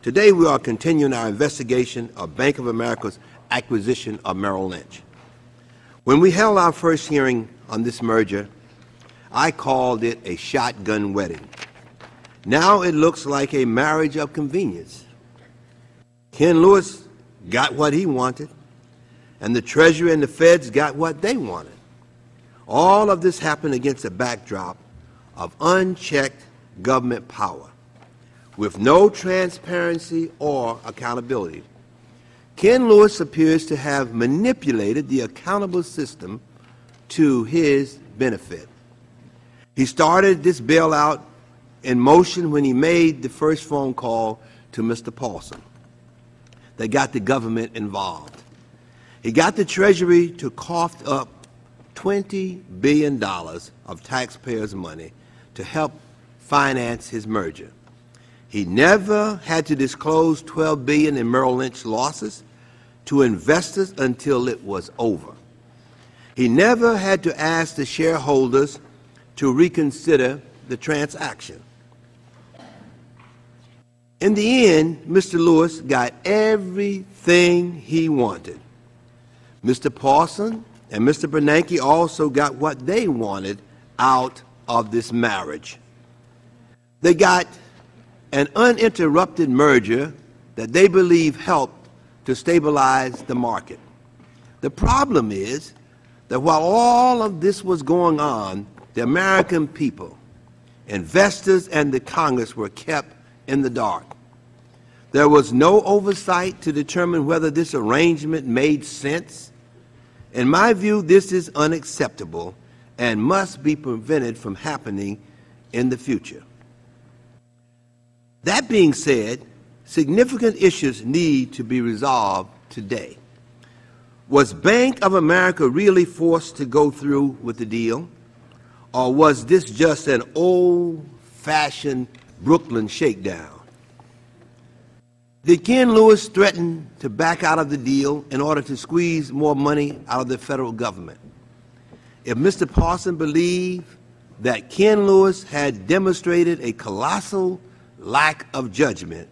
Today we are continuing our investigation of Bank of America's acquisition of Merrill Lynch. When we held our first hearing on this merger, I called it a shotgun wedding. Now it looks like a marriage of convenience. Ken Lewis got what he wanted, and the Treasury and the Feds got what they wanted. All of this happened against a backdrop of unchecked government power, with no transparency or accountability. Ken Lewis appears to have manipulated the accountable system to his benefit. He started this bailout in motion when he made the first phone call to Mr. Paulson that got the government involved. He got the Treasury to cough up $20 billion of taxpayers' money to help finance his merger. He never had to disclose $12 billion in Merrill Lynch losses to investors until it was over. He never had to ask the shareholders to reconsider the transaction. In the end, Mr. Lewis got everything he wanted. Mr. Paulson and Mr. Bernanke also got what they wanted out of this marriage. They got an uninterrupted merger that they believe helped to stabilize the market. The problem is that while all of this was going on, the American people, investors, and the Congress were kept in the dark. There was no oversight to determine whether this arrangement made sense. In my view, this is unacceptable and must be prevented from happening in the future. That being said, significant issues need to be resolved today. Was Bank of America really forced to go through with the deal, or was this just an old-fashioned Brooklyn shakedown? Did Ken Lewis threaten to back out of the deal in order to squeeze more money out of the federal government? If Mr. Paulson believed that Ken Lewis had demonstrated a colossal lack of judgment,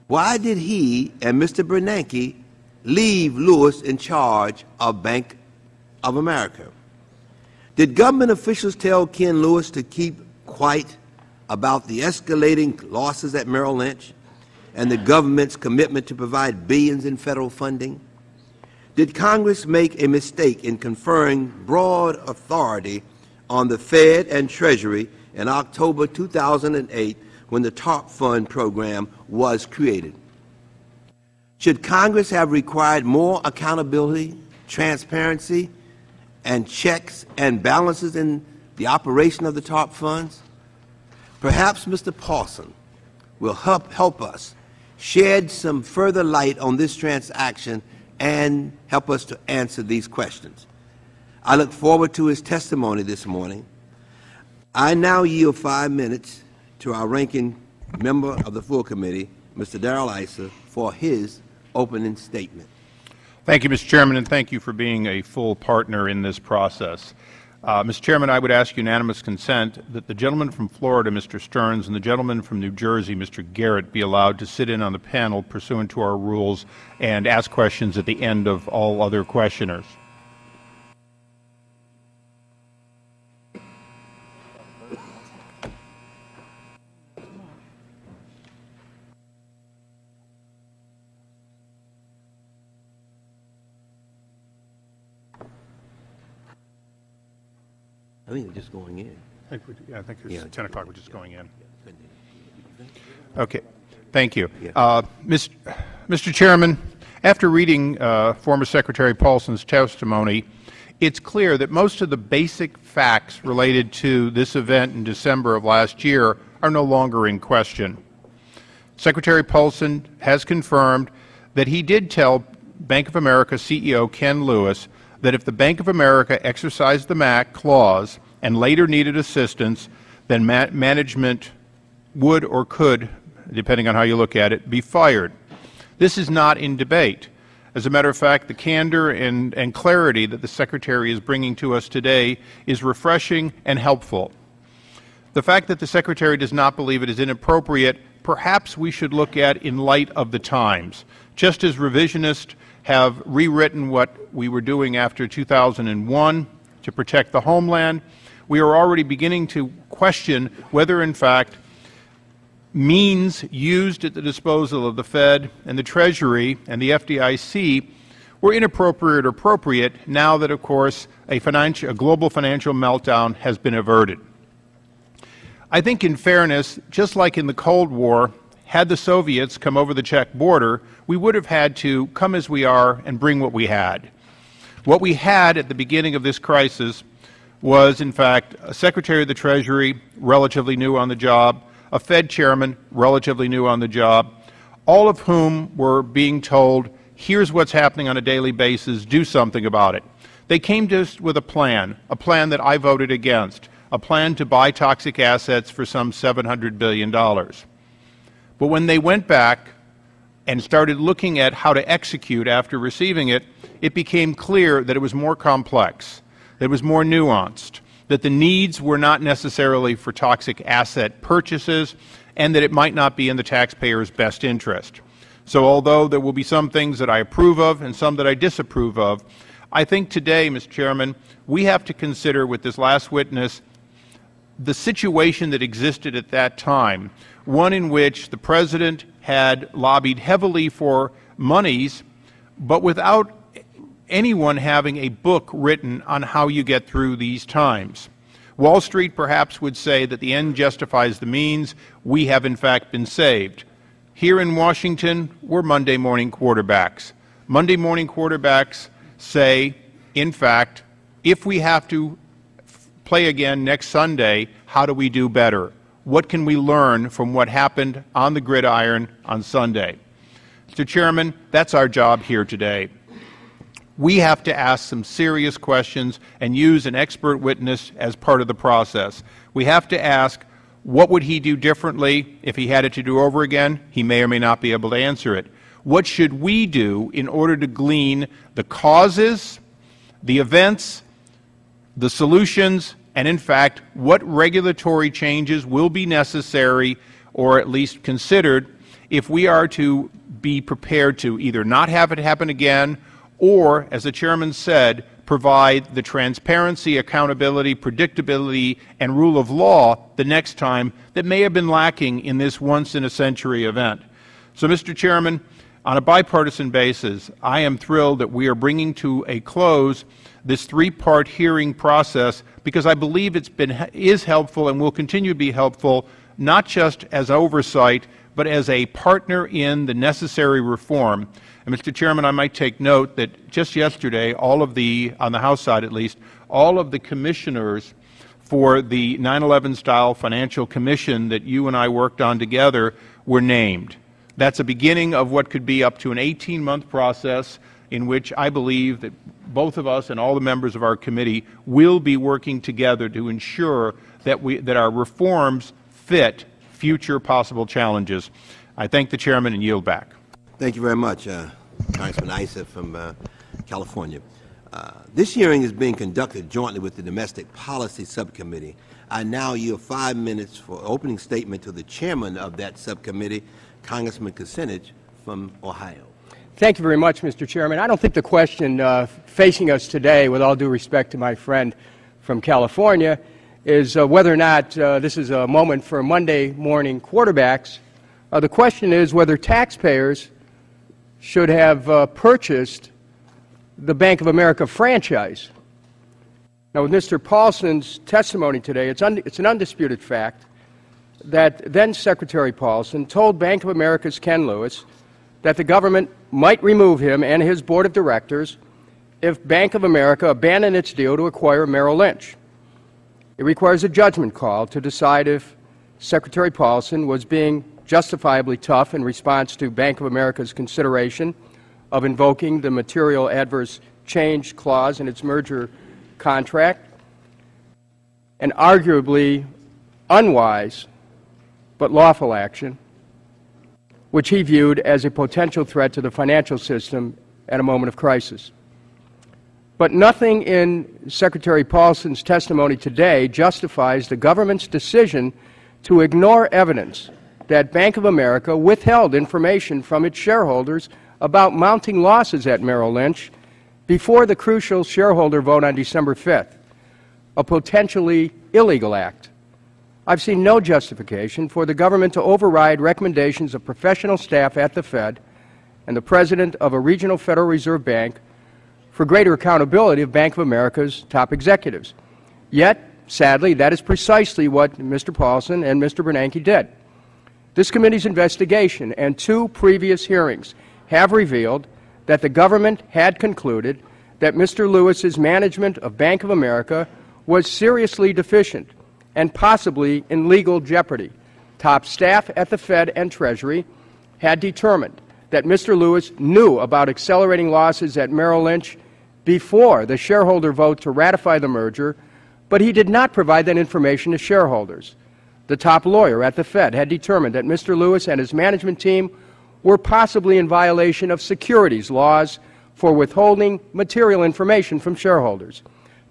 why did he and Mr. Bernanke leave Lewis in charge of Bank of America? Did government officials tell Ken Lewis to keep quiet about the escalating losses at Merrill Lynch and the government's commitment to provide billions in federal funding? Did Congress make a mistake in conferring broad authority on the Fed and Treasury in October 2008 when the TARP Fund program was created? Should Congress have required more accountability, transparency, and checks and balances in the operation of the TARP funds? Perhaps Mr. Paulson will help us shed some further light on this transaction and help us to answer these questions. I look forward to his testimony this morning. I now yield 5 minutes to our ranking member of the full committee, Mr. Darrell Issa, for his opening statement. Thank you, Mr. Chairman, and thank you for being a full partner in this process. Mr. Chairman, I would ask unanimous consent that the gentleman from Florida, Mr. Stearns, and the gentleman from New Jersey, Mr. Garrett, be allowed to sit in on the panel pursuant to our rules and ask questions at the end of all other questioners. I think we're just going in. I think it's 10 o'clock. We're just going in. Okay. Thank you. Mr. Chairman, after reading former Secretary Paulson's testimony, it's clear that most of the basic facts related to this event in December of last year are no longer in question. Secretary Paulson has confirmed that he did tell Bank of America CEO Ken Lewis that if the Bank of America exercised the MAC clause and later needed assistance, then management would or could, depending on how you look at it, be fired. This is not in debate. As a matter of fact, the candor and clarity that the Secretary is bringing to us today is refreshing and helpful. The fact that the Secretary does not believe it is inappropriate perhaps we should look at in light of the times. Just as revisionists have rewritten what we were doing after 2001 to protect the homeland, we are already beginning to question whether, in fact, means used at the disposal of the Fed and the Treasury and the FDIC were inappropriate or appropriate now that, of course, a global financial meltdown has been averted. I think, in fairness, just like in the Cold War, had the Soviets come over the Czech border, we would have had to come as we are and bring what we had. What we had at the beginning of this crisis was, in fact, a Secretary of the Treasury, relatively new on the job, a Fed chairman, relatively new on the job, all of whom were being told, here's what's happening on a daily basis, do something about it. They came to us with a plan that I voted against, a plan to buy toxic assets for some $700 billion. But when they went back and started looking at how to execute after receiving it, it became clear that it was more complex, that it was more nuanced, that the needs were not necessarily for toxic asset purchases, and that it might not be in the taxpayer's best interest. So although there will be some things that I approve of and some that I disapprove of, I think today, Mr. Chairman, we have to consider with this last witness the situation that existed at that time, one in which the President had lobbied heavily for monies, but without anyone having a book written on how you get through these times. Wall Street perhaps would say that the end justifies the means. We have in fact been saved. Here in Washington, we're Monday morning quarterbacks. Monday morning quarterbacks say, in fact, if we have to play again next Sunday, how do we do better? What can we learn from what happened on the gridiron on Sunday? Mr. Chairman, that's our job here today. We have to ask some serious questions and use an expert witness as part of the process. We have to ask, what would he do differently if he had it to do over again? He may or may not be able to answer it. What should we do in order to glean the causes, the events, the solutions, and in fact, what regulatory changes will be necessary or at least considered if we are to be prepared to either not have it happen again or, as the Chairman said, provide the transparency, accountability, predictability, and rule of law the next time that may have been lacking in this once-in-a-century event. So, Mr. Chairman, on a bipartisan basis, I am thrilled that we are bringing to a close this three-part hearing process because I believe is helpful and will continue to be helpful, not just as oversight, but as a partner in the necessary reform. And Mr. Chairman, I might take note that just yesterday, all of the, on the House side at least, all of the commissioners for the 9/11 style financial commission that you and I worked on together were named. That's a beginning of what could be up to an 18-month process in which I believe that both of us and all the members of our committee will be working together to ensure that our reforms fit future possible challenges. I thank the Chairman and yield back. Thank you very much, Congressman Issa from California. This hearing is being conducted jointly with the Domestic Policy Subcommittee. I now yield 5 minutes for opening statement to the chairman of that subcommittee, Congressman Kucinich from Ohio. Thank you very much, Mr. Chairman. I don't think the question facing us today, with all due respect to my friend from California, is whether or not this is a moment for Monday morning quarterbacks. The question is whether taxpayers should have purchased the Bank of America franchise. Now, with Mr. Paulson's testimony today, it's an undisputed fact that then Secretary Paulson told Bank of America's Ken Lewis that the government might remove him and his board of directors if Bank of America abandoned its deal to acquire Merrill Lynch. It requires a judgment call to decide if Secretary Paulson was being justifiably tough in response to Bank of America's consideration of invoking the material adverse change clause in its merger contract, an arguably unwise but lawful action, which he viewed as a potential threat to the financial system at a moment of crisis. But nothing in Secretary Paulson's testimony today justifies the government's decision to ignore evidence that Bank of America withheld information from its shareholders about mounting losses at Merrill Lynch before the crucial shareholder vote on December 5th, a potentially illegal act. I've seen no justification for the government to override recommendations of professional staff at the Fed and the President of a regional Federal Reserve Bank for greater accountability of Bank of America's top executives. Yet, sadly, that is precisely what Mr. Paulson and Mr. Bernanke did. This committee's investigation and 2 previous hearings have revealed that the government had concluded that Mr. Lewis's management of Bank of America was seriously deficient and possibly in legal jeopardy. Top staff at the Fed and Treasury had determined that Mr. Lewis knew about accelerating losses at Merrill Lynch before the shareholder vote to ratify the merger, but he did not provide that information to shareholders. The top lawyer at the Fed had determined that Mr. Lewis and his management team were possibly in violation of securities laws for withholding material information from shareholders.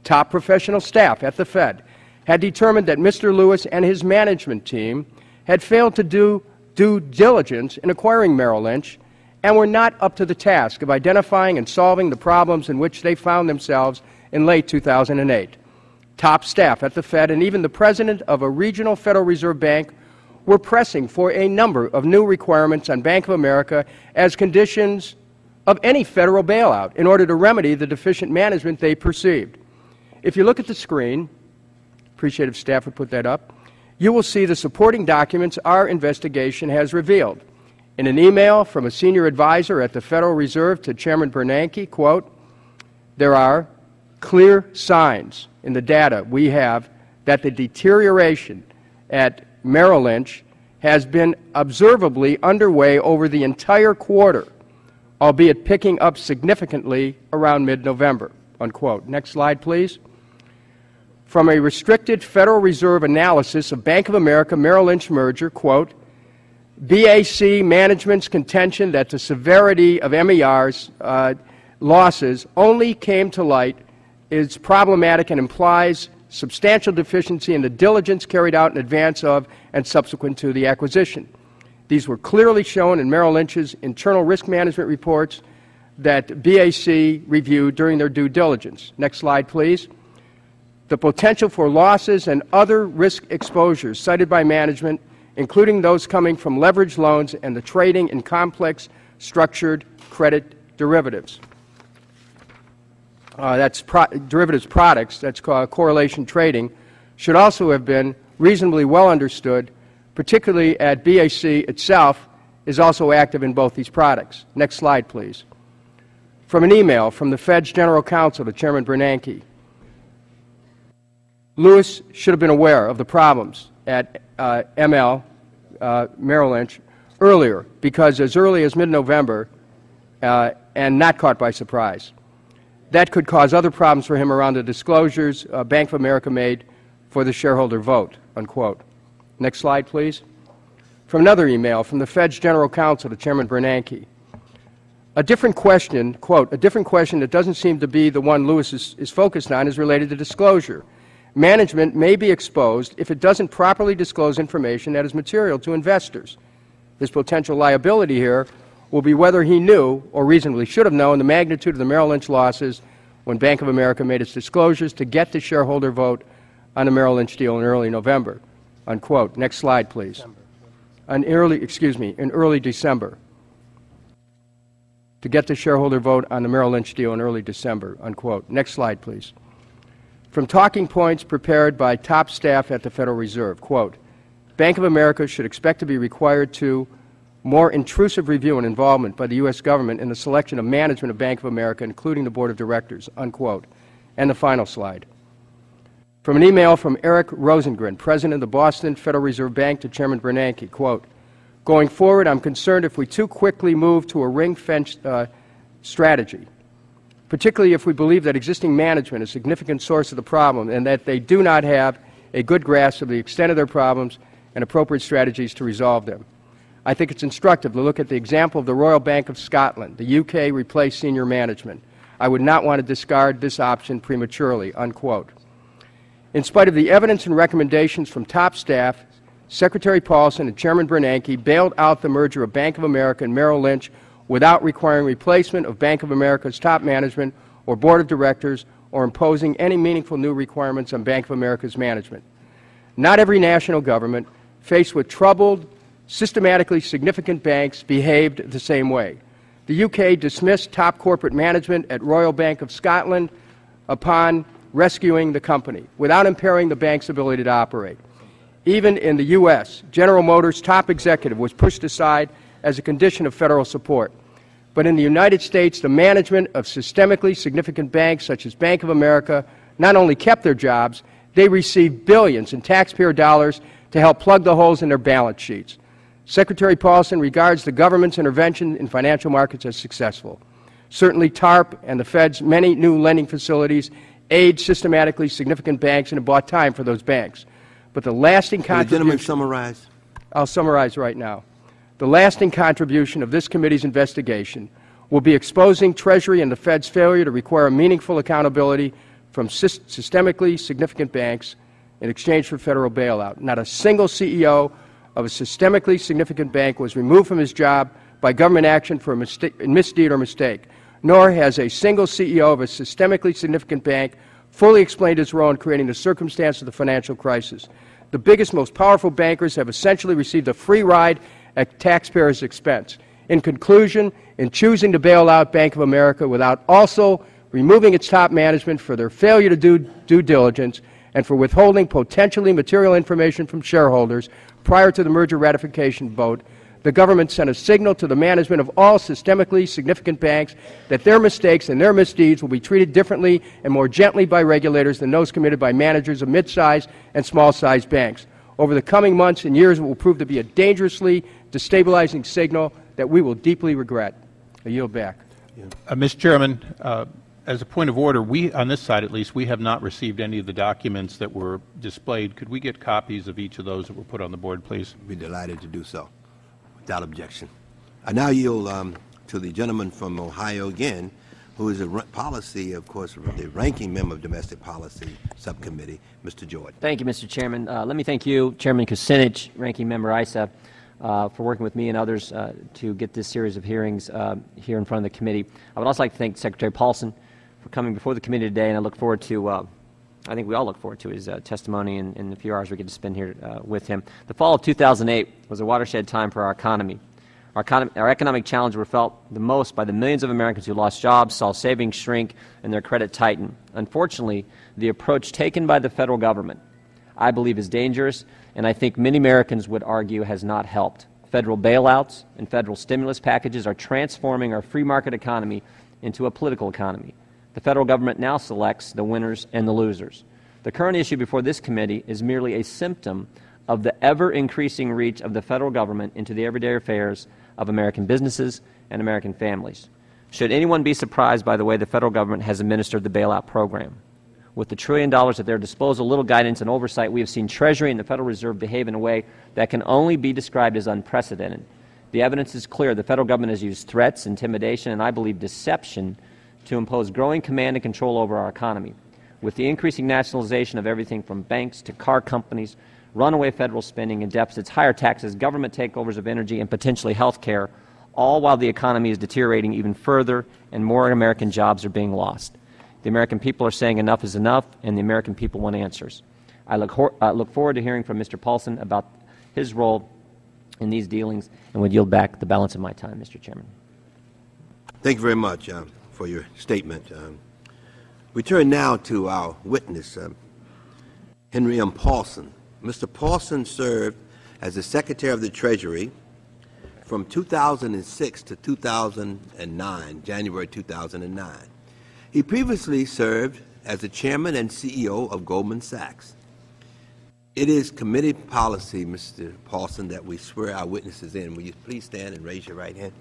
Top professional staff at the Fed had determined that Mr. Lewis and his management team had failed to do due diligence in acquiring Merrill Lynch and were not up to the task of identifying and solving the problems in which they found themselves in late 2008. Top staff at the Fed and even the President of a regional Federal Reserve Bank were pressing for a number of new requirements on Bank of America as conditions of any federal bailout in order to remedy the deficient management they perceived. If you look at the screen, appreciate if staff would put that up, you will see the supporting documents our investigation has revealed. In an email from a senior advisor at the Federal Reserve to Chairman Bernanke, quote, "There are clear signs in the data we have that the deterioration at Merrill Lynch has been observably underway over the entire quarter, albeit picking up significantly around mid-November," unquote. Next slide, please. From a restricted Federal Reserve analysis of Bank of America Merrill Lynch merger, quote, "BAC management's contention that the severity of MER's losses only came to light is problematic and implies substantial deficiency in the diligence carried out in advance of and subsequent to the acquisition. These were clearly shown in Merrill Lynch's internal risk management reports that BAC reviewed during their due diligence." Next slide, please. The potential for losses and other risk exposures cited by management, including those coming from leveraged loans and the trading in complex structured credit derivatives. Derivatives products, that's called correlation trading, should also have been reasonably well understood, particularly at BAC itself is also active in both these products. Next slide, please. From an email from the Fed's General Counsel to Chairman Bernanke, Lewis should have been aware of the problems at Merrill Lynch earlier, because as early as mid-November and not caught by surprise. That could cause other problems for him around the disclosures Bank of America made for the shareholder vote, unquote. Next slide, please. From another email from the Fed's General Counsel to Chairman Bernanke. A different question, quote, "A different question that doesn't seem to be the one Lewis is focused on is related to disclosure. Management may be exposed if it doesn't properly disclose information that is material to investors. His potential liability here will be whether he knew, or reasonably should have known, the magnitude of the Merrill Lynch losses when Bank of America made its disclosures to get the shareholder vote on the Merrill Lynch deal in early November," unquote. Next slide, please. In early December. To get the shareholder vote on the Merrill Lynch deal in early December, unquote. Next slide, please. From talking points prepared by top staff at the Federal Reserve, quote, "Bank of America should expect to be required to more intrusive review and involvement by the U.S. government in the selection of management of Bank of America, including the Board of Directors," unquote. And the final slide. From an email from Eric Rosengren, President of the Boston Federal Reserve Bank, to Chairman Bernanke, quote, "Going forward, I'm concerned if we too quickly move to a ring-fenced strategy, particularly if we believe that existing management is a significant source of the problem and that they do not have a good grasp of the extent of their problems and appropriate strategies to resolve them. I think it's instructive to look at the example of the Royal Bank of Scotland. The UK replaced senior management. I would not want to discard this option prematurely," unquote. In spite of the evidence and recommendations from top staff, Secretary Paulson and Chairman Bernanke bailed out the merger of Bank of America and Merrill Lynch without requiring replacement of Bank of America's top management or board of directors or imposing any meaningful new requirements on Bank of America's management. Not every national government, faced with troubled, systematically significant banks, behaved the same way. The UK dismissed top corporate management at Royal Bank of Scotland upon rescuing the company, without impairing the bank's ability to operate. Even in the U.S., General Motors' top executive was pushed aside as a condition of federal support. But in the United States, the management of systemically significant banks such as Bank of America not only kept their jobs, they received billions in taxpayer dollars to help plug the holes in their balance sheets. Secretary Paulson regards the government's intervention in financial markets as successful. Certainly TARP and the Fed's many new lending facilities aid systematically significant banks and have bought time for those banks. But the lasting contribution— Will the gentleman summarize? I'll summarize right now. The lasting contribution of this committee's investigation will be exposing Treasury and the Fed's failure to require meaningful accountability from systemically significant banks in exchange for federal bailout. Not a single CEO of a systemically significant bank was removed from his job by government action for a misdeed or mistake, nor has a single CEO of a systemically significant bank fully explained his role in creating the circumstance of the financial crisis. The biggest, most powerful bankers have essentially received a free ride at taxpayers' expense. In conclusion, in choosing to bail out Bank of America without also removing its top management for their failure to do due diligence and for withholding potentially material information from shareholders prior to the merger ratification vote, the government sent a signal to the management of all systemically significant banks that their mistakes and their misdeeds will be treated differently and more gently by regulators than those committed by managers of mid-sized and small-sized banks. Over the coming months and years, it will prove to be a dangerously destabilizing signal that we will deeply regret. I yield back. Mr. Chairman, as a point of order, we, on this side at least, we have not received any of the documents that were displayed. Could we get copies of each of those that were put on the board, please? We'd be delighted to do so, without objection. I now yield to the gentleman from Ohio again, who is a policy, of course, the ranking member of Domestic Policy Subcommittee, Mr. Jordan. Thank you, Mr. Chairman. Let me thank you, Chairman Kucinich, Ranking Member Issa, for working with me and others to get this series of hearings here in front of the committee. I would also like to thank Secretary Paulson for coming before the committee today, and I look forward to, I think we all look forward to his testimony and the few hours we get to spend here with him. The fall of 2008 was a watershed time for our economy. Our economic challenges were felt the most by the millions of Americans who lost jobs, saw savings shrink, and their credit tighten. Unfortunately, the approach taken by the federal government, I believe, is dangerous, and I think many Americans would argue has not helped. Federal bailouts and federal stimulus packages are transforming our free market economy into a political economy. The federal government now selects the winners and the losers. The current issue before this committee is merely a symptom of the ever-increasing reach of the federal government into the everyday affairs of American businesses and American families. Should anyone be surprised by the way the federal government has administered the bailout program? With the $1 trillion at their disposal, little guidance and oversight, we have seen Treasury and the Federal Reserve behave in a way that can only be described as unprecedented. The evidence is clear. The federal government has used threats, intimidation, and I believe deception to impose growing command and control over our economy. With the increasing nationalization of everything from banks to car companies, runaway federal spending and deficits, higher taxes, government takeovers of energy, and potentially health care, all while the economy is deteriorating even further and more American jobs are being lost. The American people are saying enough is enough, and the American people want answers. I look forward to hearing from Mr. Paulson about his role in these dealings and would yield back the balance of my time, Mr. Chairman. Thank you very much for your statement. We turn now to our witness, Henry M. Paulson. Mr. Paulson served as the Secretary of the Treasury from 2006 to 2009, January 2009. He previously served as the Chairman and CEO of Goldman Sachs. It is committee policy, Mr. Paulson, that we swear our witnesses in. Will you please stand and raise your right hand?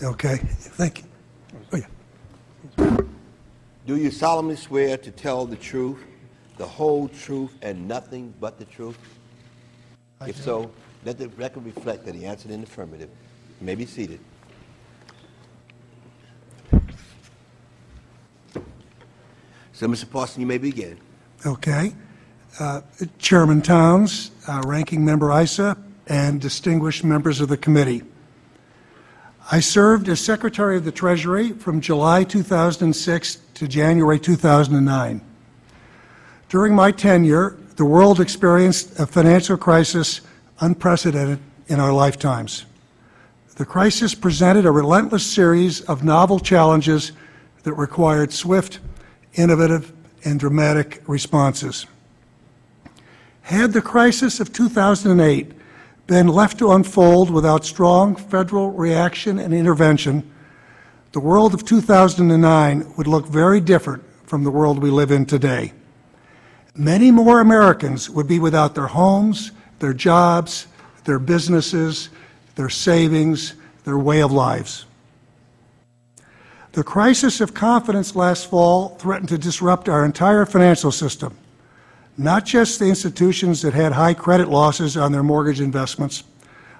Okay, thank you. Oh, yeah. Do you solemnly swear to tell the truth, the whole truth, and nothing but the truth? If so, let the record reflect that he answered in the affirmative. You may be seated. So, Mr. Paulson, you may begin. Okay. Chairman Towns, Ranking Member Issa, and distinguished members of the committee. I served as Secretary of the Treasury from July 2006 to January 2009. During my tenure, the world experienced a financial crisis unprecedented in our lifetimes. The crisis presented a relentless series of novel challenges that required swift, innovative, and dramatic responses. Had the crisis of 2008 been left to unfold without strong federal reaction and intervention, the world of 2009 would look very different from the world we live in today. Many more Americans would be without their homes, their jobs, their businesses, their savings, their way of lives. The crisis of confidence last fall threatened to disrupt our entire financial system, not just the institutions that had high credit losses on their mortgage investments,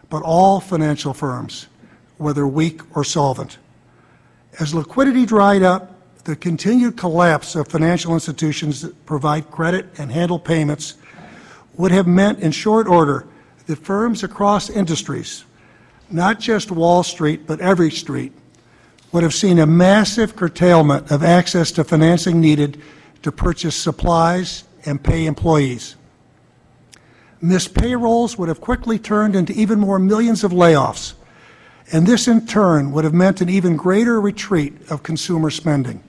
but all financial firms, whether weak or solvent. As liquidity dried up, the continued collapse of financial institutions that provide credit and handle payments would have meant in short order that firms across industries, not just Wall Street, but every street, would have seen a massive curtailment of access to financing needed to purchase supplies and pay employees. Missed payrolls would have quickly turned into even more millions of layoffs, and this in turn would have meant an even greater retreat of consumer spending.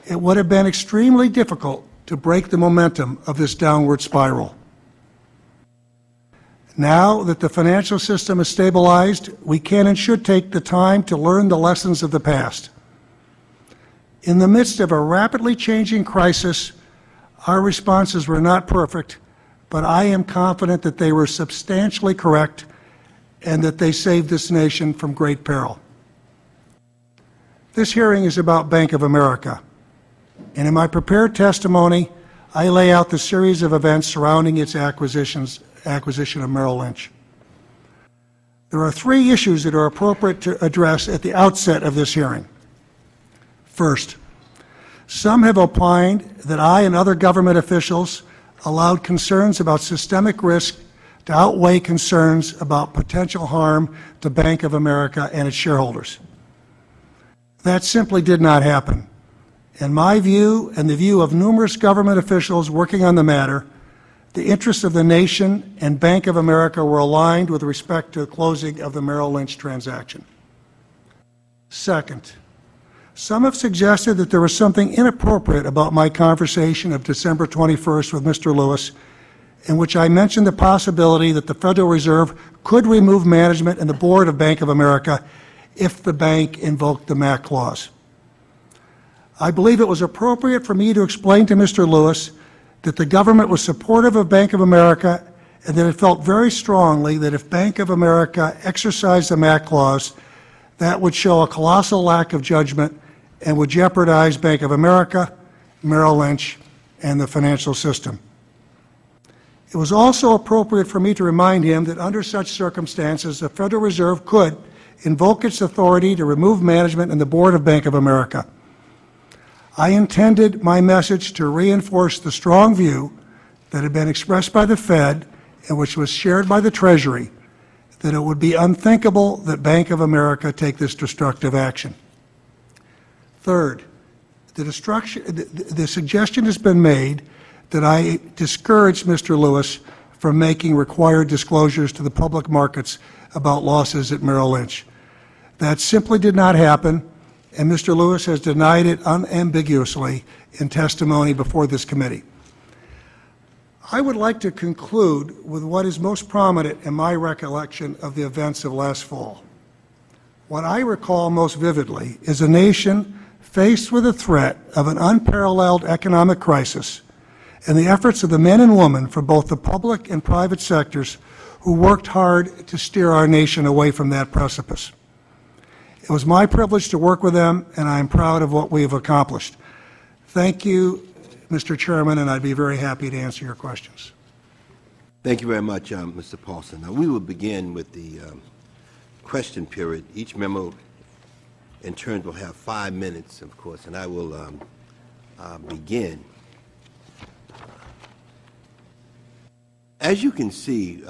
It would have been extremely difficult to break the momentum of this downward spiral. Now that the financial system is stabilized, we can and should take the time to learn the lessons of the past. In the midst of a rapidly changing crisis, our responses were not perfect, but I am confident that they were substantially correct and that they saved this nation from great peril. This hearing is about Bank of America, and in my prepared testimony, I lay out the series of events surrounding its acquisition of Merrill Lynch. There are three issues that are appropriate to address at the outset of this hearing. First, some have opined that I and other government officials allowed concerns about systemic risk to outweigh concerns about potential harm to Bank of America and its shareholders. That simply did not happen. In my view, and the view of numerous government officials working on the matter, the interests of the nation and Bank of America were aligned with respect to the closing of the Merrill Lynch transaction. Second, some have suggested that there was something inappropriate about my conversation of December 21st with Mr. Lewis, in which I mentioned the possibility that the Federal Reserve could remove management and the board of Bank of America if the bank invoked the MAC clause. I believe it was appropriate for me to explain to Mr. Lewis that the government was supportive of Bank of America and that it felt very strongly that if Bank of America exercised the MAC clause, that would show a colossal lack of judgment and would jeopardize Bank of America, Merrill Lynch, and the financial system. It was also appropriate for me to remind him that under such circumstances, the Federal Reserve could invoke its authority to remove management and the board of Bank of America. I intended my message to reinforce the strong view that had been expressed by the Fed and which was shared by the Treasury, that it would be unthinkable that Bank of America take this destructive action. Third, the suggestion has been made that I discouraged Mr. Lewis from making required disclosures to the public markets about losses at Merrill Lynch. That simply did not happen, and Mr. Lewis has denied it unambiguously in testimony before this committee. I would like to conclude with what is most prominent in my recollection of the events of last fall. What I recall most vividly is a nation faced with the threat of an unparalleled economic crisis and the efforts of the men and women from both the public and private sectors who worked hard to steer our nation away from that precipice. It was my privilege to work with them, and I am proud of what we have accomplished. Thank you, Mr. Chairman, and I'd be very happy to answer your questions. Thank you very much, Mr. Paulson. Now, we will begin with the question period. Each member in turn will have 5 minutes, of course, and I will begin As you can see,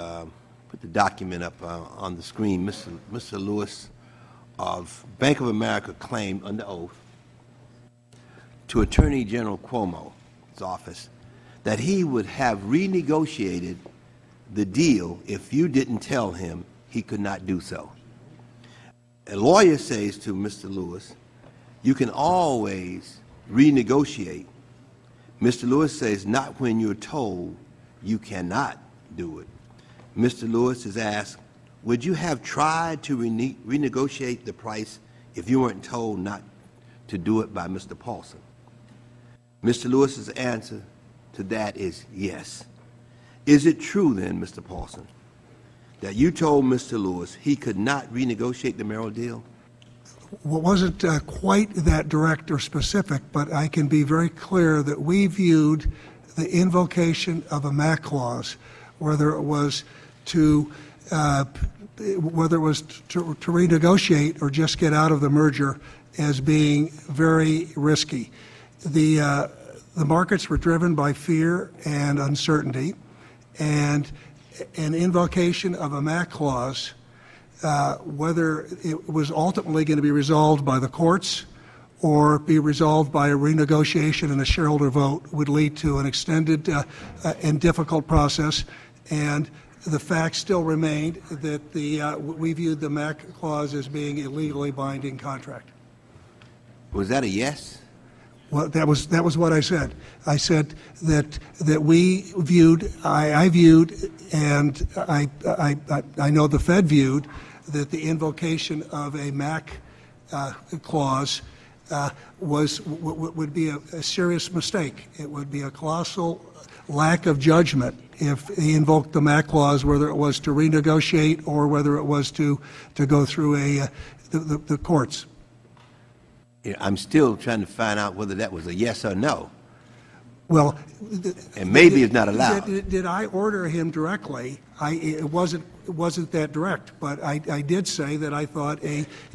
put the document up on the screen, Mr. Lewis of Bank of America claimed under oath to Attorney General Cuomo's office that he would have renegotiated the deal if you didn't tell him he could not do so. A lawyer says to Mr. Lewis, you can always renegotiate. Mr. Lewis says, not when you're told you cannot do it. Mr. Lewis is asked, would you have tried to renegotiate the price if you weren't told not to do it by Mr. Paulson? Mr. Lewis's answer to that is yes. Is it true then, Mr. Paulson, that you told Mr. Lewis he could not renegotiate the Merrill deal? Well, it wasn't quite that direct or specific, but I can be very clear that we viewed the invocation of a MAC clause, whether it was to renegotiate or just get out of the merger, as being very risky. The markets were driven by fear and uncertainty, and an invocation of a MAC clause, whether it was ultimately going to be resolved by the courts or be resolved by a renegotiation and a shareholder vote, would lead to an extended and difficult process. And the fact still remained that we viewed the MAC clause as being a legally binding contract. Was that a yes? Well, that was what I said. I said that we viewed, I viewed, and I know the Fed viewed, that the invocation of a MAC clause would be a serious mistake. It would be a colossal lack of judgment if he invoked the MAC clause, whether it was to renegotiate or whether it was to go through the courts. Yeah, I'm still trying to find out whether that was a yes or no. Well, and maybe it's not allowed. Did I order him directly? It wasn't that direct, but I did say that I thought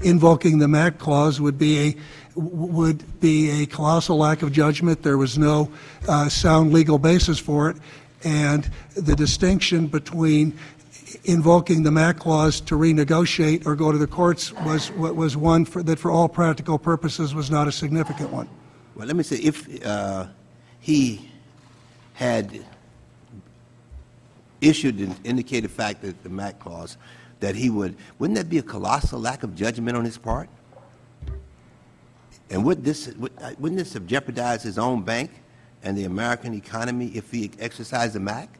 invoking the MAC clause would be a colossal lack of judgment. There was no sound legal basis for it, and the distinction between invoking the MAC clause to renegotiate or go to the courts was one that for all practical purposes was not a significant one. Well, let me say, if he had issued an indicated fact that the MAC clause, that he wouldn't that be a colossal lack of judgment on his part? And wouldn't this have jeopardized his own bank and the American economy if he exercised the MAC?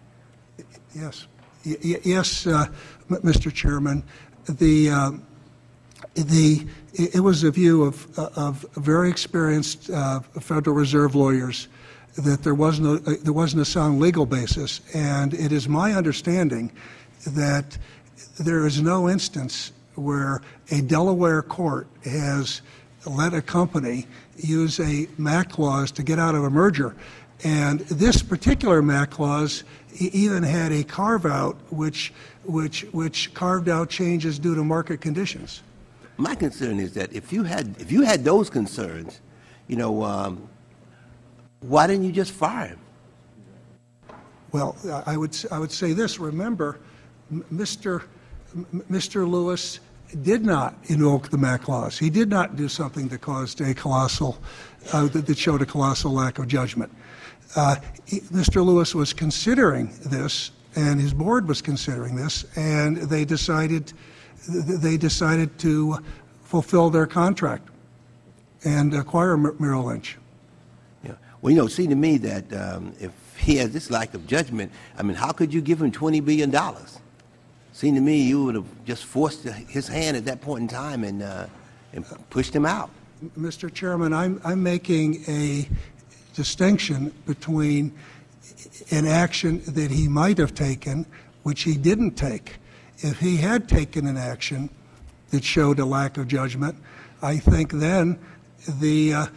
Yes. Yes, Mr. Chairman. It was a view of very experienced Federal Reserve lawyers that there wasn't a sound legal basis, and it is my understanding that there is no instance where a Delaware court has let a company use a MAC clause to get out of a merger. And this particular MAC clause even had a carve-out which carved out changes due to market conditions. My concern is that if you had those concerns, why didn't you just fire him? Well, I would say this. Remember, Mr. Lewis did not invoke the MAC clause. He did not do something that caused a colossal, that showed a colossal lack of judgment. Mr. Lewis was considering this, and his board was considering this, and they decided to fulfill their contract and acquire Merrill Lynch. Yeah. Well, it seemed to me that if he has this lack of judgment, I mean, how could you give him $20 billion? Seemed to me you would have just forced his hand at that point in time and pushed him out. Mr. Chairman, I'm making a distinction between an action that he might have taken, which he didn't take. If he had taken an action that showed a lack of judgment, I think then the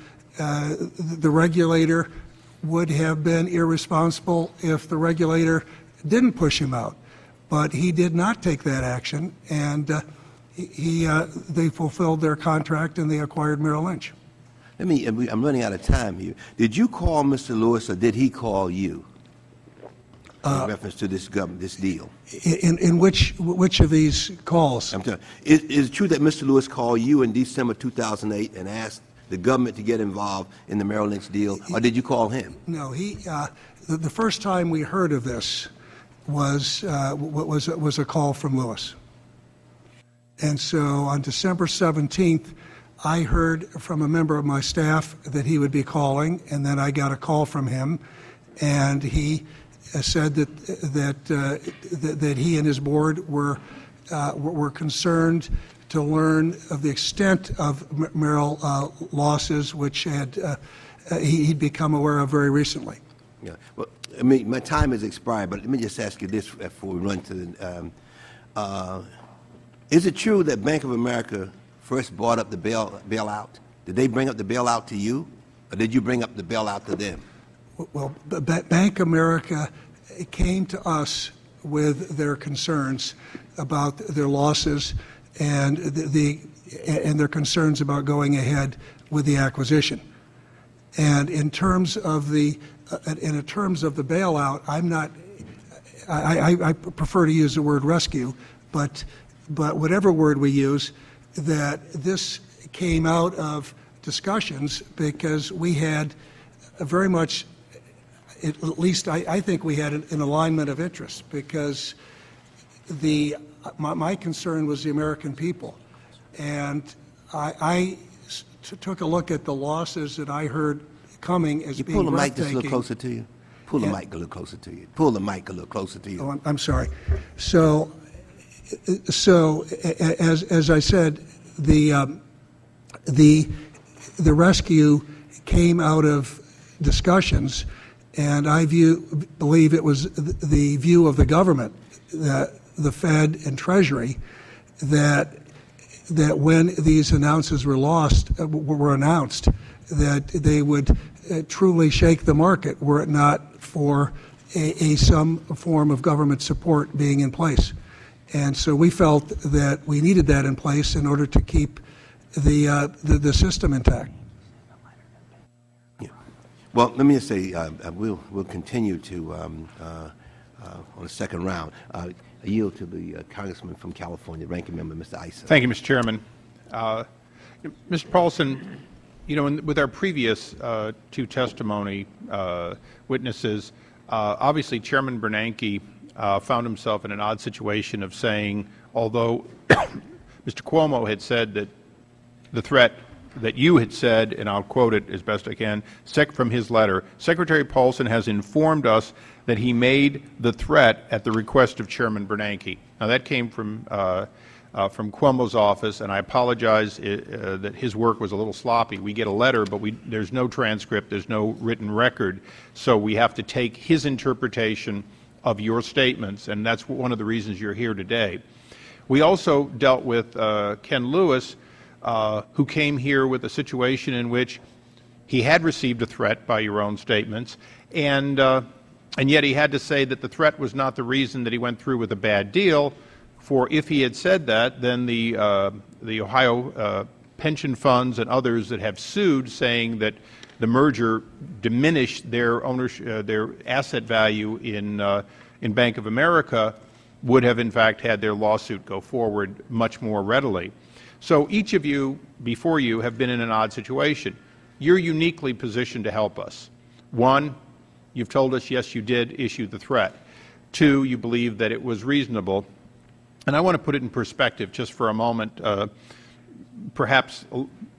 regulator would have been irresponsible if the regulator didn't push him out. But he did not take that action, and they fulfilled their contract and they acquired Merrill Lynch. I'm running out of time here. Did you call Mr. Lewis or did he call you? in reference to this deal? In which of these calls? I'm telling you, is it true that Mr. Lewis called you in December 2008 and asked the government to get involved in the Merrill Lynch deal, or did you call him? No, the first time we heard of this was a call from Lewis. And so on December 17th, I heard from a member of my staff that he would be calling, and then I got a call from him, and he said that he and his board were concerned to learn of the extent of Merrill losses, which he'd become aware of very recently. Yeah. Well, I mean, my time has expired, but let me just ask you this before we run to the. Is it true that Bank of America first brought up the bailout? Did they bring up the bailout to you, or did you bring up the bailout to them? Well, Bank of America came to us with their concerns about their losses and their concerns about going ahead with the acquisition. And in terms of the bailout, I prefer to use the word rescue, but whatever word we use, that this came out of discussions because we had very much, at least I think we had an alignment of interest, because my concern was the American people. And I took a look at the losses that I heard coming as being breathtaking. Pull the mic just a little closer to you. Pull the mic a little closer to you. Pull the mic a little closer to you. Oh, I'm sorry. So as I said, the rescue came out of discussions, and I believe it was the view of the government, that the Fed and Treasury, that when these announcements were announced, that they would truly shake the market were it not for some form of government support being in place. And so we felt that we needed that in place in order to keep the system intact. Yeah. Well, let me just say we'll continue to on the second round. I yield to the Congressman from California, Ranking Member Mr. Issa. Thank you, Mr. Chairman. Mr. Paulson, you know, with our previous two testimony witnesses, obviously Chairman Bernanke found himself in an odd situation of saying, although Mr. Cuomo had said that the threat that you had said, and I'll quote it as best I can, from his letter, Secretary Paulson has informed us that he made the threat at the request of Chairman Bernanke. Now, that came from Cuomo's office, and I apologize that his work was a little sloppy. We get a letter, but there's no transcript, there's no written record, so we have to take his interpretation of your statements, and that's one of the reasons you're here today. We also dealt with Ken Lewis, who came here with a situation in which he had received a threat by your own statements, and yet he had to say that the threat was not the reason that he went through with a bad deal. For if he had said that, then the Ohio pension funds and others that have sued, saying that the merger diminished their ownership, their asset value in Bank of America, would have in fact had their lawsuit go forward much more readily. So each of you before you have been in an odd situation. You're uniquely positioned to help us. One, you've told us, yes, you did issue the threat. Two, you believe that it was reasonable. And I want to put it in perspective just for a moment, perhaps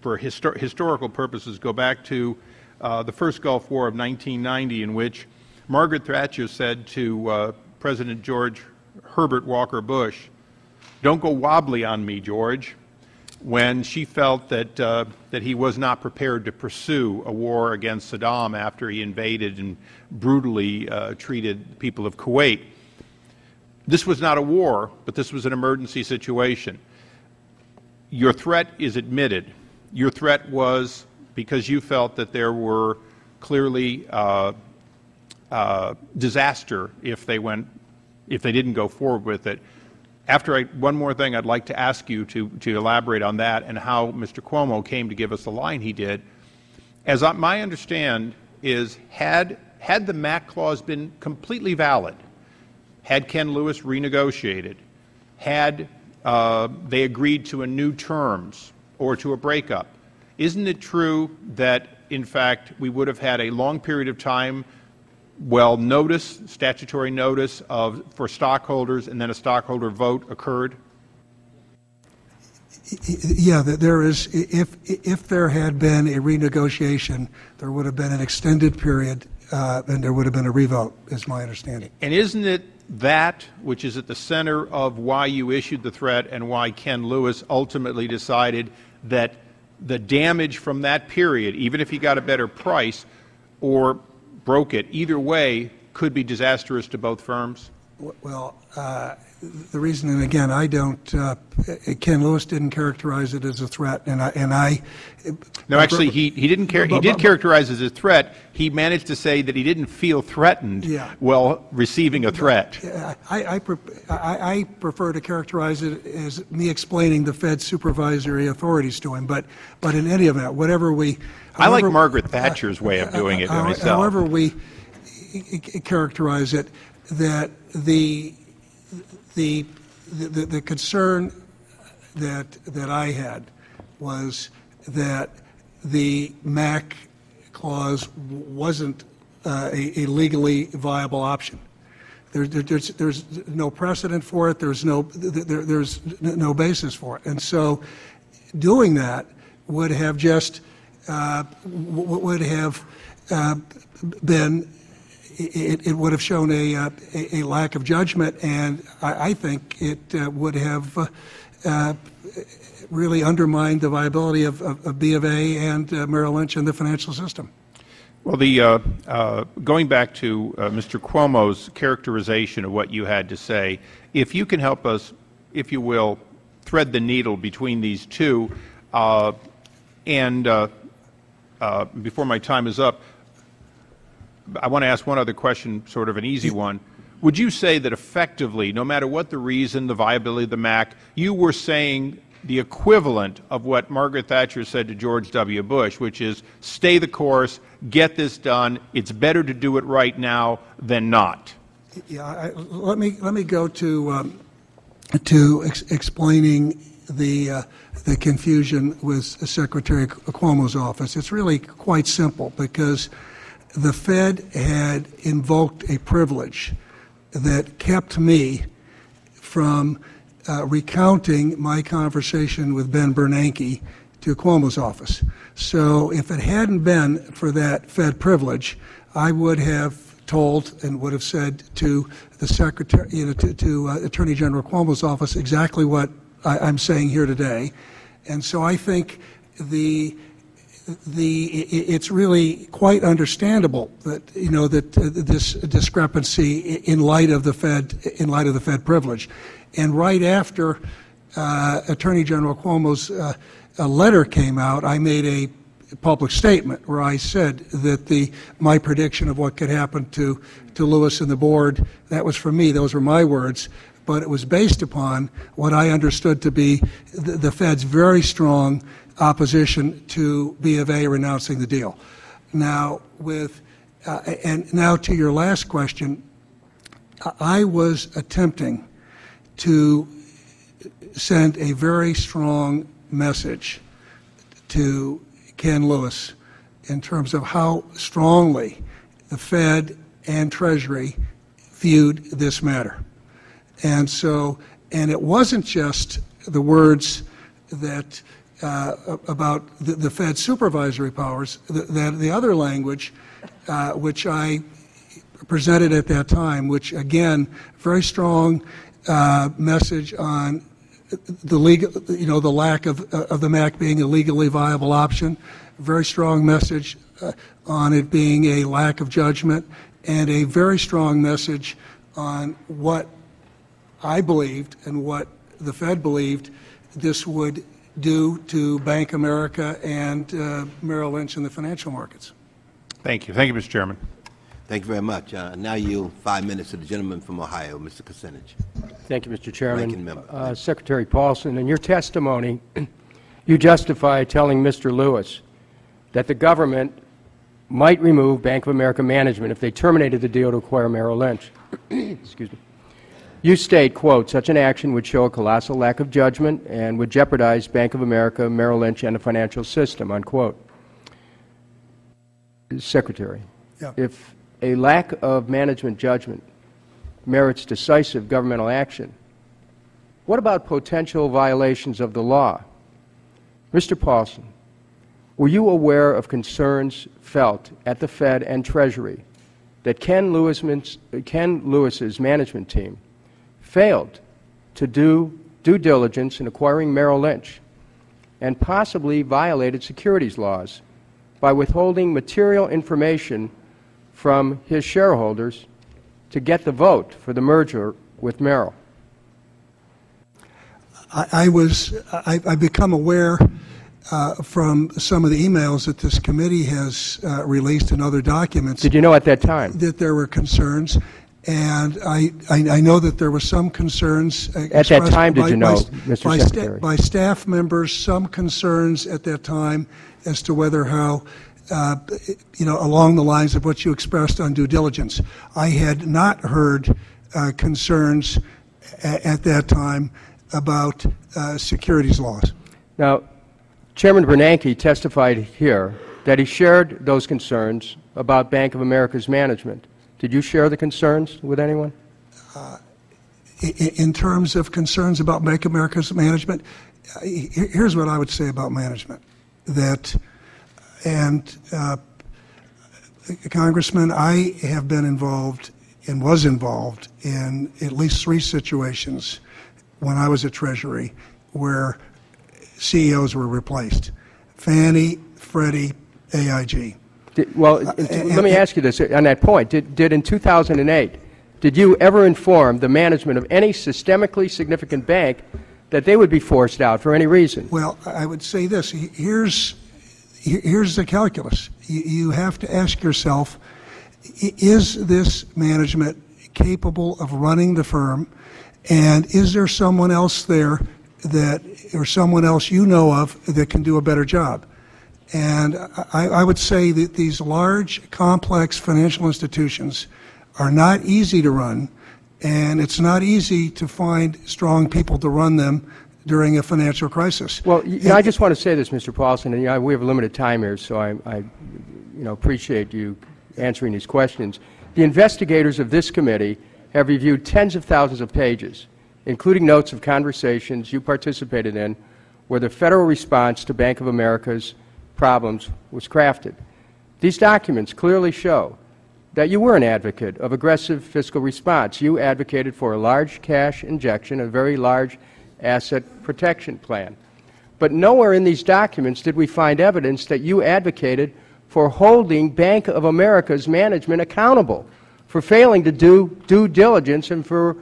for historical purposes, go back to the first Gulf War of 1990, in which Margaret Thatcher said to President George Herbert Walker Bush, "Don't go wobbly on me, George," when she felt that he was not prepared to pursue a war against Saddam after he invaded and brutally treated the people of Kuwait. This was not a war, but this was an emergency situation. Your threat is admitted. Your threat was because you felt that there were clearly disaster if they didn't go forward with it. One more thing, I'd like to ask you to elaborate on that and how Mr. Cuomo came to give us the line he did. My understand is, had the MAC clause been completely valid, had Ken Lewis renegotiated, had they agreed to a new terms or to a breakup, isn't it true that, in fact, we would have had a long period of time, statutory notice for stockholders, and then a stockholder vote occurred? Yeah, there is. If there had been a renegotiation, there would have been an extended period, and there would have been a revote, is my understanding. And isn't it that which is at the center of why you issued the threat and why Ken Lewis ultimately decided that the damage from that period, even if he got a better price or broke it, either way could be disastrous to both firms? Well, the reason, and again, I don't. Ken Lewis didn't characterize it as a threat, and I. No, actually, he didn't. He did characterize it as a threat. He managed to say that he didn't feel threatened while receiving a threat. I prefer to characterize it as me explaining the Fed's supervisory authorities to him. But in any event, whatever we. I like Margaret Thatcher's way of doing it myself. However we characterize it, that the concern that I had was that the MAC clause wasn't a legally viable option. There's no precedent for it. There's no basis for it, and so doing that would have just been. It would have shown a lack of judgment, and I think it would have really undermined the viability of B of A and Merrill Lynch and the financial system. Well, going back to Mr. Cuomo's characterization of what you had to say, if you can help us, if you will, thread the needle between these two, and before my time is up, I want to ask one other question, sort of an easy one. Would you say that effectively, no matter what the reason, the viability of the MAC, you were saying the equivalent of what Margaret Thatcher said to George W. Bush, which is stay the course, get this done, it's better to do it right now than not? Yeah, let me go to explaining the confusion with Secretary Cuomo's office. It's really quite simple, because the Fed had invoked a privilege that kept me from recounting my conversation with Ben Bernanke to Cuomo's office. So if it hadn't been for that Fed privilege, I would have told and would have said to the Secretary, to Attorney General Cuomo's office exactly what I'm saying here today. And so I think it's really quite understandable that this discrepancy in light of the Fed privilege, and right after Attorney General Cuomo's letter came out, I made a public statement where I said that my prediction of what could happen to Lewis and the board, that was from me, those were my words, but it was based upon what I understood to be the Fed's very strong opposition to B of A renouncing the deal. Now, and now to your last question, I was attempting to send a very strong message to Ken Lewis in terms of how strongly the Fed and Treasury viewed this matter. And it wasn't just the words that about the Fed's supervisory powers, the other language which I presented at that time, which again, very strong message on the the lack of the MAC being a legally viable option, very strong message on it being a lack of judgment, and a very strong message on what I believed and what the Fed believed this would do to Bank America and Merrill Lynch and the financial markets. Thank you. Thank you, Mr. Chairman. Thank you very much. Now yield 5 minutes to the gentleman from Ohio, Mr. Kucinich. Thank you, Mr. Chairman. Ranking member. Secretary Paulson, in your testimony, you justify telling Mr. Lewis that the government might remove Bank of America management if they terminated the deal to acquire Merrill Lynch. Excuse me. You state, quote, such an action would show a colossal lack of judgment and would jeopardize Bank of America, Merrill Lynch, and the financial system, unquote. Secretary, Yeah. if a lack of management judgment merits decisive governmental action, what about potential violations of the law? Mr. Paulson, were you aware of concerns felt at the Fed and Treasury that Ken Lewis's management team failed to do due diligence in acquiring Merrill Lynch and possibly violated securities laws by withholding material information from his shareholders to get the vote for the merger with Merrill? I become aware from some of the emails that this committee has released and other documents. Did you know at that time that there were concerns? And I know that there were some concerns at that time? Did you know, Mr. Secretary? By staff members, some concerns at that time as to whether how, along the lines of what you expressed on due diligence. I had not heard concerns at that time about securities laws. Now, Chairman Bernanke testified here that he shared those concerns about Bank of America's management. Did you share the concerns with anyone? In terms of concerns about Bank of America's management, here's what I would say about management. Congressman, I have been involved and was involved in at least 3 situations when I was at Treasury where CEOs were replaced: Fannie, Freddie, AIG. Let me ask you this on that point. Did in 2008, did you ever inform the management of any systemically significant bank that they would be forced out for any reason? Well, I would say this. Here's the calculus. You have to ask yourself, is this management capable of running the firm, and is there someone else there or someone else you know of that can do a better job? And I would say that these large, complex financial institutions are not easy to run, and it's not easy to find strong people to run them during a financial crisis. Well, I just want to say this, Mr. Paulson, and we have a limited time here, so I appreciate you answering these questions. The investigators of this committee have reviewed tens of thousands of pages, including notes of conversations you participated in, where the federal response to Bank of America's problems was crafted. These documents clearly show that you were an advocate of aggressive fiscal response. You advocated for a large cash injection, a very large asset protection plan. But nowhere in these documents did we find evidence that you advocated for holding Bank of America's management accountable for failing to do due diligence and for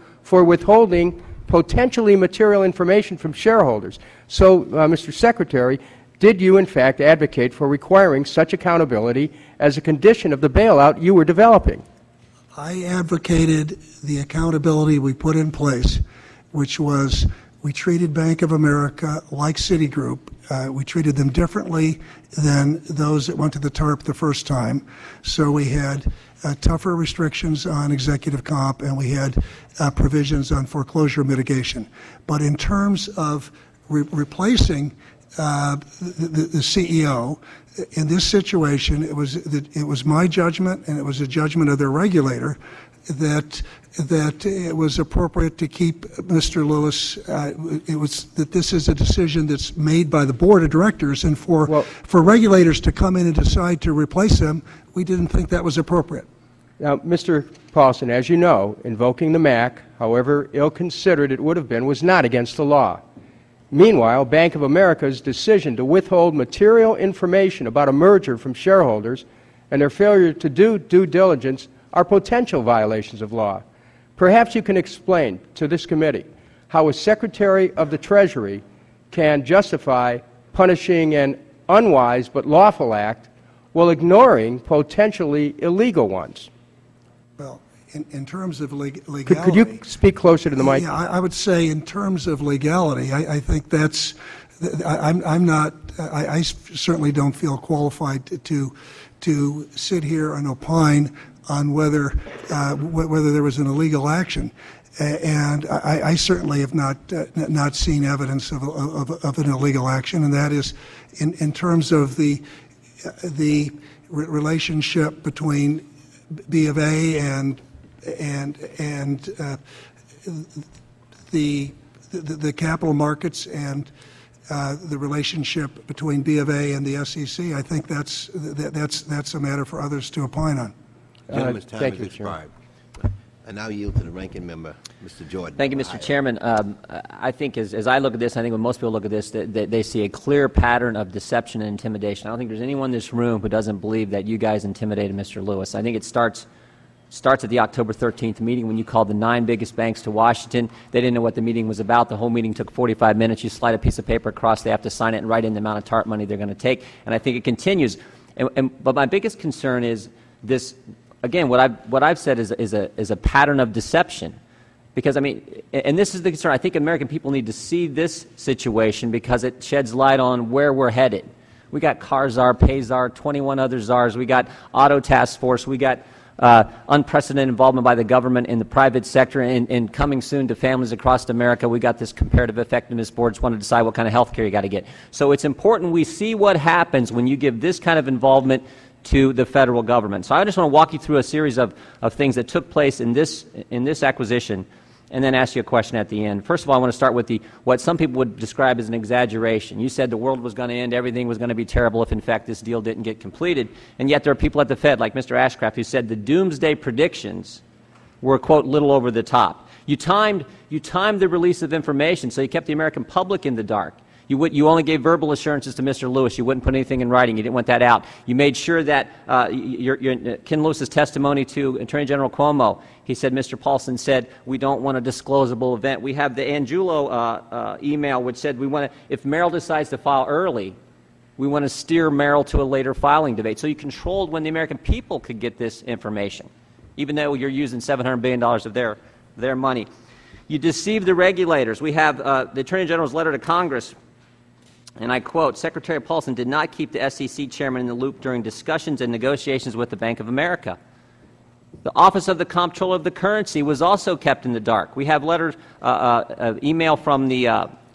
withholding potentially material information from shareholders. So, Mr. Secretary, did you in fact advocate for requiring such accountability as a condition of the bailout you were developing? I advocated the accountability we put in place, which was we treated Bank of America like Citigroup. We treated them differently than those that went to the TARP the first time. So we had tougher restrictions on executive comp, and we had provisions on foreclosure mitigation. But in terms of replacing the CEO, in this situation, it was my judgment, and it was a judgment of their regulator, that it was appropriate to keep Mr. Lewis. That this is a decision that's made by the board of directors, and for regulators to come in and decide to replace him, we didn't think that was appropriate. Now, Mr. Paulson, as you know, invoking the MAC, however ill-considered it would have been, was not against the law. Meanwhile, Bank of America's decision to withhold material information about a merger from shareholders and their failure to do due diligence are potential violations of law. Perhaps you can explain to this committee how a Secretary of the Treasury can justify punishing an unwise but lawful act while ignoring potentially illegal ones. Well, in terms of legality... Could you speak closer to the mic? Yeah, I would say in terms of legality, I think that's... I'm not... I certainly don't feel qualified to sit here and opine on whether there was an illegal action. And I certainly have not seen evidence of an illegal action, and that is in terms of the relationship between B of A and the capital markets and the relationship between B of A and the SEC. I think that's a matter for others to opine on. Gentleman's time thank has you, expired. I now yield to the ranking member, Mr. Jordan. Thank you, Mr. Chairman. I think as I look at this, I think when most people look at this, that they see a clear pattern of deception and intimidation. I don't think there's anyone in this room who doesn't believe that you guys intimidated Mr. Lewis. I think it starts at the October 13th meeting when you called the 9 biggest banks to Washington. They didn't know what the meeting was about. The whole meeting took 45 minutes. You slide a piece of paper across, they have to sign it and write in the amount of TARP money they're going to take. And I think it continues. But my biggest concern is this. Again, what I've said is a pattern of deception, because I mean, and this is the concern. I think American people need to see this situation because it sheds light on where we're headed. We got Car Czar, Pay Czar, 21 other czars. We got Auto Task Force. We got unprecedented involvement by the government in the private sector, and coming soon to families across America. We got this comparative effectiveness boards want to decide what kind of health care you got to get. So it's important we see what happens when you give this kind of involvement to the federal government. So I just want to walk you through a series of things that took place in this acquisition, and then ask you a question at the end. First of all, I want to start with what some people would describe as an exaggeration. You said the world was going to end, everything was going to be terrible if in fact this deal didn't get completed, and yet there are people at the Fed like Mr. Ashcraft who said the doomsday predictions were, quote, little over the top. You timed the release of information, so you kept the American public in the dark. You only gave verbal assurances to Mr. Lewis. You wouldn't put anything in writing. You didn't want that out. You made sure that Ken Lewis's testimony to Attorney General Cuomo, he said, Mr. Paulson said, we don't want a disclosable event. We have the Angiulo email which said if Merrill decides to file early, we want to steer Merrill to a later filing date. So you controlled when the American people could get this information, even though you're using $700 billion of their money. You deceived the regulators. We have the Attorney General's letter to Congress. And I quote, Secretary Paulson did not keep the SEC chairman in the loop during discussions and negotiations with the Bank of America. The Office of the Comptroller of the Currency was also kept in the dark. We have letters, email from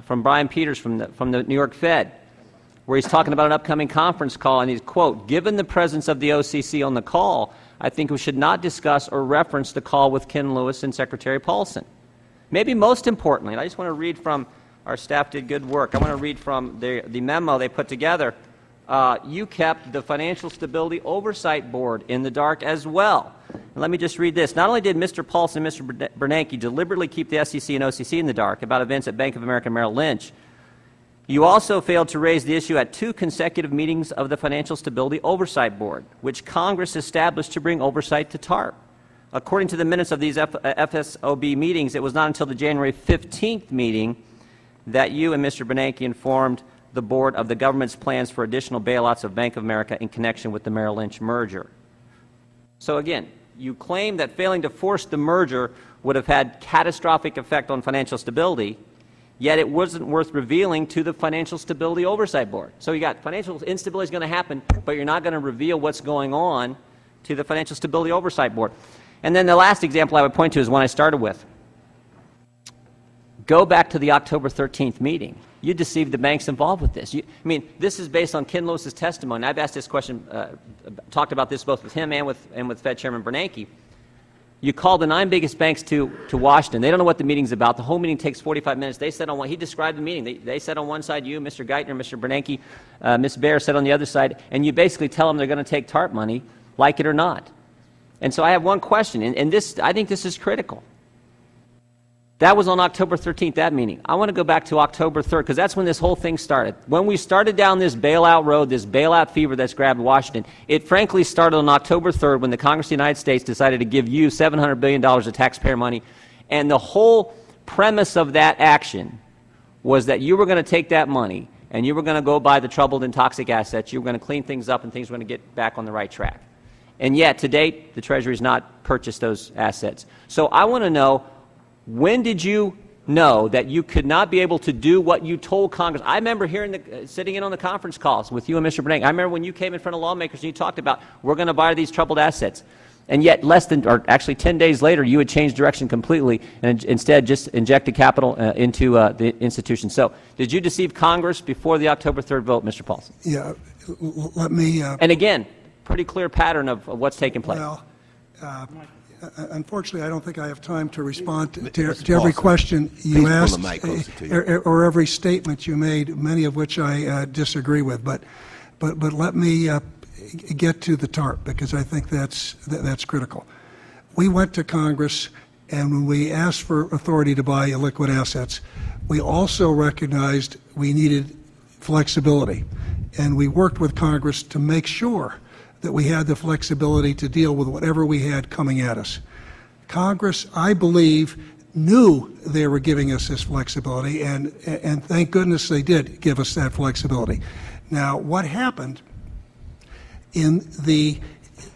Brian Peters from the New York Fed, where he's talking about an upcoming conference call, and he's, quote, given the presence of the OCC on the call, I think we should not discuss or reference the call with Ken Lewis and Secretary Paulson. Maybe most importantly, and I just want to read from, our staff did good work. I want to read from the memo they put together. You kept the Financial Stability Oversight Board in the dark as well. And let me just read this. Not only did Mr. Paulson and Mr. Bernanke deliberately keep the SEC and OCC in the dark about events at Bank of America and Merrill Lynch, you also failed to raise the issue at 2 consecutive meetings of the Financial Stability Oversight Board, which Congress established to bring oversight to TARP. According to the minutes of these FSOB meetings, it was not until the January 15th meeting that you and Mr. Bernanke informed the board of the government's plans for additional bailouts of Bank of America in connection with the Merrill Lynch merger. So again, you claim that failing to force the merger would have had catastrophic effect on financial stability, yet it wasn't worth revealing to the Financial Stability Oversight Board. So you got financial instability is going to happen, but you're not going to reveal what's going on to the Financial Stability Oversight Board. And then the last example I would point to is one I started with. Go back to the October 13th meeting. You deceived the banks involved with this. I mean, this is based on Ken Lewis's testimony. I've asked this question, talked about this both with him and with Fed Chairman Bernanke. You called the 9 biggest banks to Washington. They don't know what the meeting's about. The whole meeting takes 45 minutes. They said on one, he described the meeting. They said on one side you, Mr. Geithner, Mr. Bernanke, Ms. Baer said on the other side, and you basically tell them they're going to take TARP money, like it or not. And so I have one question, and this, I think this is critical. That was on October 13th, that meeting. I want to go back to October 3rd, because that's when this whole thing started. When we started down this bailout road, this bailout fever that's grabbed Washington, it frankly started on October 3rd when the Congress of the United States decided to give you $700 billion of taxpayer money. And the whole premise of that action was that you were going to take that money and you were going to go buy the troubled and toxic assets. You were going to clean things up and things were going to get back on the right track. And yet, to date, the Treasury has not purchased those assets. So I want to know, when did you know that you could not be able to do what you told Congress? I remember hearing sitting in on the conference calls with you and Mr. Bernanke. I remember when you came in front of lawmakers and you talked about, we're going to buy these troubled assets. And yet, or actually 10 days later, you had changed direction completely and instead just injected capital into the institution. So, did you deceive Congress before the October 3rd vote, Mr. Paulson? Yeah, let me... and again, pretty clear pattern of what's taken place. Well, unfortunately, I don't think I have time to respond to every question you asked or every statement you made, many of which I disagree with. But let me get to the TARP, because I think that's critical. We went to Congress, and when we asked for authority to buy illiquid assets, we also recognized we needed flexibility, and we worked with Congress to make sure that we had the flexibility to deal with whatever we had coming at us. Congress, I believe, knew they were giving us this flexibility, and thank goodness they did give us that flexibility. Now, what happened in the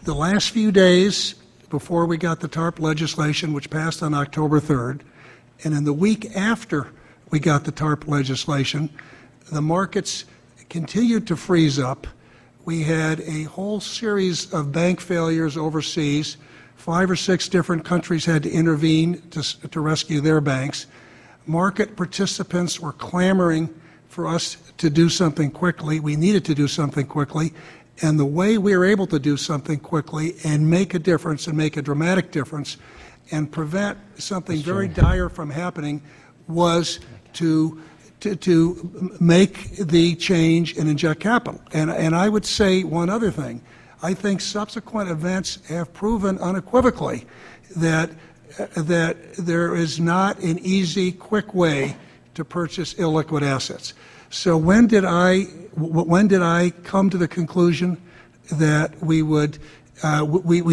last few days before we got the TARP legislation, which passed on October 3rd, and in the week after we got the TARP legislation, the markets continued to freeze up. We had a whole series of bank failures overseas. 5 or 6 different countries had to intervene to rescue their banks. Market participants were clamoring for us to do something quickly. We needed to do something quickly. And the way we were able to do something quickly and make a difference, and make a dramatic difference, and prevent something very dire from happening was to make the change and inject capital. And I would say one other thing. I think subsequent events have proven unequivocally that there is not an easy, quick way to purchase illiquid assets. So when did I come to the conclusion that we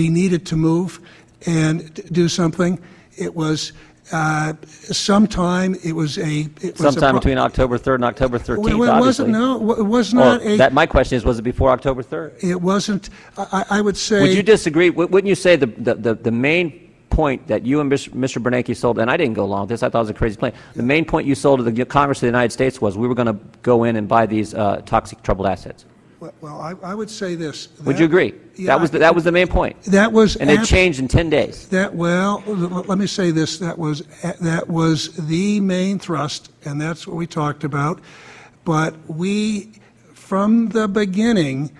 needed to move and do something? It was sometime between October 3rd and October 13th. Well, it wasn't. No, it was not. My question is, was it before October 3rd? It wasn't. I would say. Would you disagree? Wouldn't you say the main point that you and Mr. Bernanke sold, and I didn't go along with this, I thought it was a crazy plan. The main point you sold to the Congress of the United States was we were going to go in and buy these toxic troubled assets. Well, I would say this. Would you agree? Yeah, that was the main point. That was, and it changed in 10 days. Let me say this. That was the main thrust, and that's what we talked about. But we, from the beginning,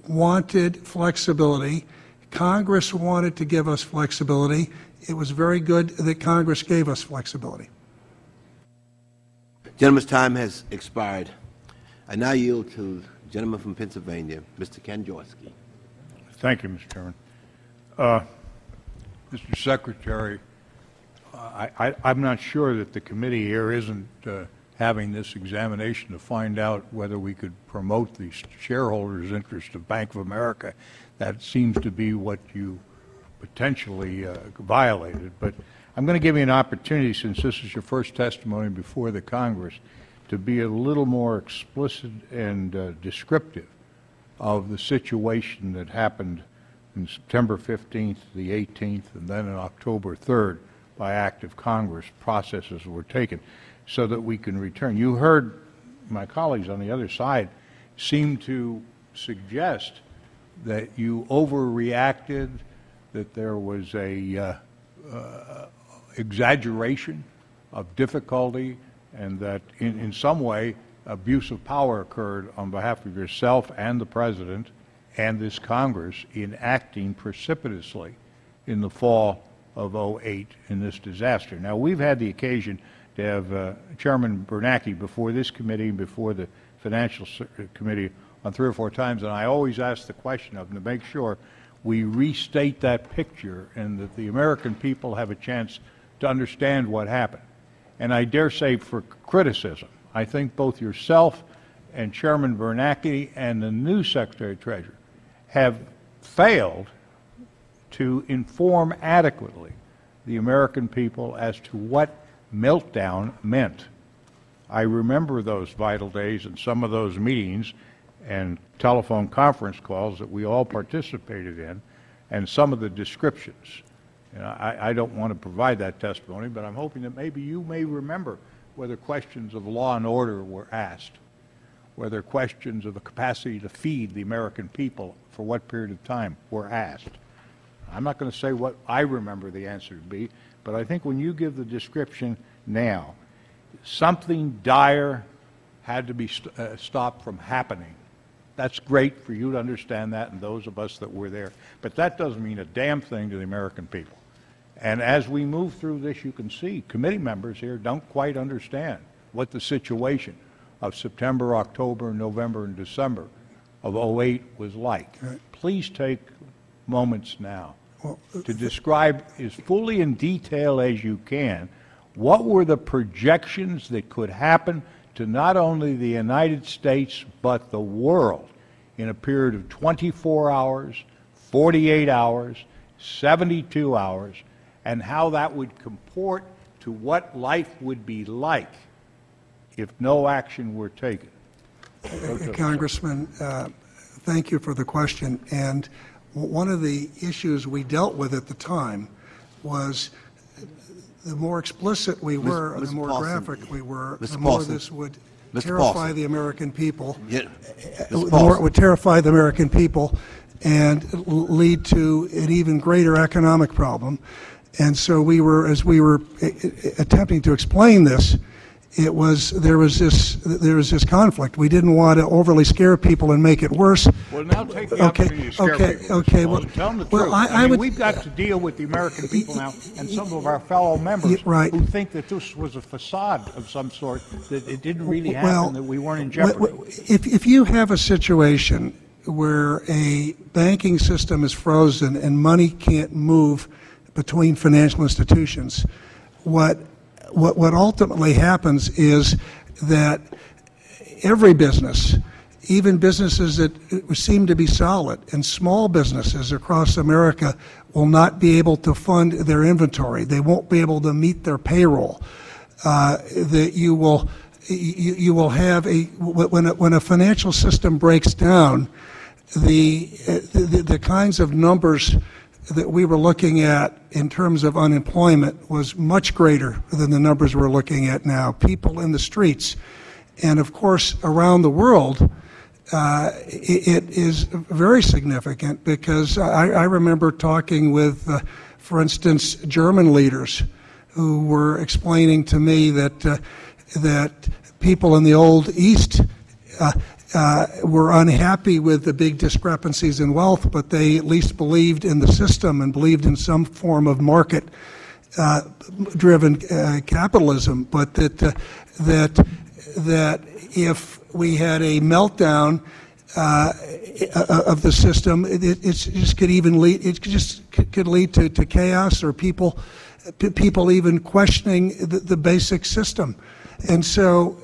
wanted flexibility. Congress wanted to give us flexibility. It was very good that Congress gave us flexibility. Gentleman's time has expired. I now yield to the gentleman from Pennsylvania, Mr. Kanjorski. Thank you, Mr. Chairman. Mr. Secretary, I'm not sure that the committee here isn't having this examination to find out whether we could promote the shareholders' interest of Bank of America. That seems to be what you potentially violated. But I'm going to give you an opportunity, since this is your first testimony before the Congress, to be a little more explicit and descriptive of the situation that happened on September 15th, the 18th, and then on October 3rd by act of Congress. Processes were taken so that we can return. You heard my colleagues on the other side seem to suggest that you overreacted, that there was a exaggeration of difficulty, and that in some way abuse of power occurred on behalf of yourself and the President and this Congress in acting precipitously in the fall of '08 in this disaster. Now, we've had the occasion to have Chairman Bernanke before this committee and before the Financial Committee on 3 or 4 times, and I always ask the question of them to make sure we restate that picture and that the American people have a chance to understand what happened. And I dare say, for criticism, I think both yourself and Chairman Bernanke and the new Secretary of Treasury have failed to inform adequately the American people as to what meltdown meant. I remember those vital days and some of those meetings and telephone conference calls that we all participated in, and some of the descriptions. And I don't want to provide that testimony, but I'm hoping that maybe you may remember whether questions of law and order were asked, whether questions of the capacity to feed the American people for what period of time were asked. I'm not going to say what I remember the answer to be, but I think when you give the description now, something dire had to be stopped from happening. That's great for you to understand that and those of us that were there. But that doesn't mean a damn thing to the American people. And as we move through this, you can see committee members here don't quite understand what the situation of September, October, November, and December of '08 was like. Right. Please take moments now to describe as fully in detail as you can what were the projections that could happen to not only the United States but the world in a period of 24 hours, 48 hours, 72 hours, and how that would comport to what life would be like if no action were taken. Congressman, thank you for the question. And one of the issues we dealt with at the time was the more explicit we were, the more graphic we were, the more this would terrify the American people. The more it would terrify the American people and lead to an even greater economic problem. And so as we were attempting to explain this, there was this conflict. We didn't want to overly scare people and make it worse. Well, now take the opportunity to scare people. Okay. Well, tell them the truth. We've got to deal with the American people now and some of our fellow members who think that this was a facade of some sort, that it didn't really happen, that we weren't in jeopardy. If you have a situation where a banking system is frozen and money can't move between financial institutions, what ultimately happens is that every business, even businesses that seem to be solid, and small businesses across America will not be able to fund their inventory. They won't be able to meet their payroll. That you will have when a financial system breaks down, the kinds of numbers that we were looking at in terms of unemployment was much greater than the numbers we're looking at now. People in the streets. And of course, around the world, it is very significant because I remember talking with, for instance, German leaders who were explaining to me that people in the old East were unhappy with the big discrepancies in wealth, but they at least believed in the system and believed in some form of market-driven capitalism. But that if we had a meltdown of the system, it just could lead to chaos or people even questioning the basic system, and so.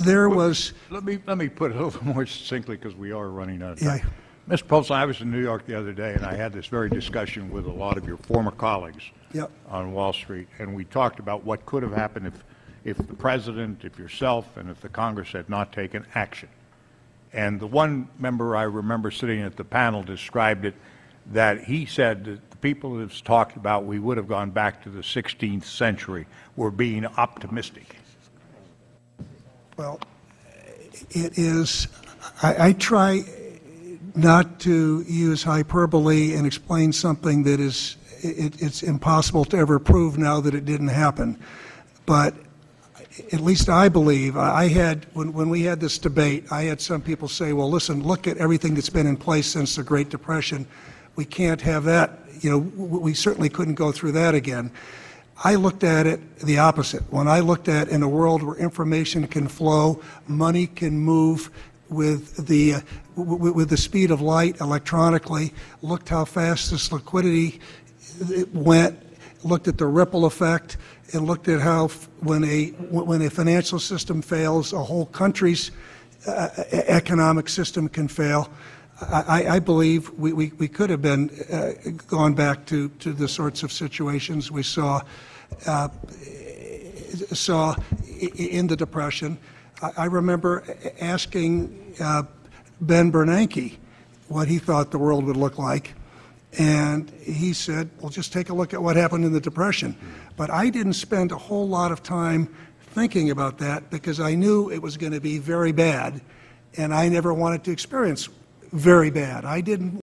There was. Let me put it a little more succinctly because we are running out of time. Yeah. Mr. Polson, I was in New York the other day, and I had this very discussion with a lot of your former colleagues on Wall Street, and we talked about what could have happened if the President, if yourself, and if the Congress had not taken action. And the one member I remember sitting at the panel described it that he said that the people that have talked about we would have gone back to the 16th century were being optimistic. Well, it is, I try not to use hyperbole and explain something that is, it's impossible to ever prove now that it didn't happen. But at least I believe, when we had this debate, I had some people say, well, listen, look at everything that's been in place since the Great Depression. We can't have that, we certainly couldn't go through that again. I looked at it the opposite. When I looked at in a world where information can flow, money can move with the speed of light electronically, looked how fast this liquidity went, looked at the ripple effect, and looked at how when a financial system fails, a whole country's economic system can fail. I believe we could have been gone back to the sorts of situations we saw in the Depression. I remember asking Ben Bernanke what he thought the world would look like, and he said, well, just take a look at what happened in the Depression. But I didn't spend a whole lot of time thinking about that because I knew it was going to be very bad, and I never wanted to experience very bad. I didn't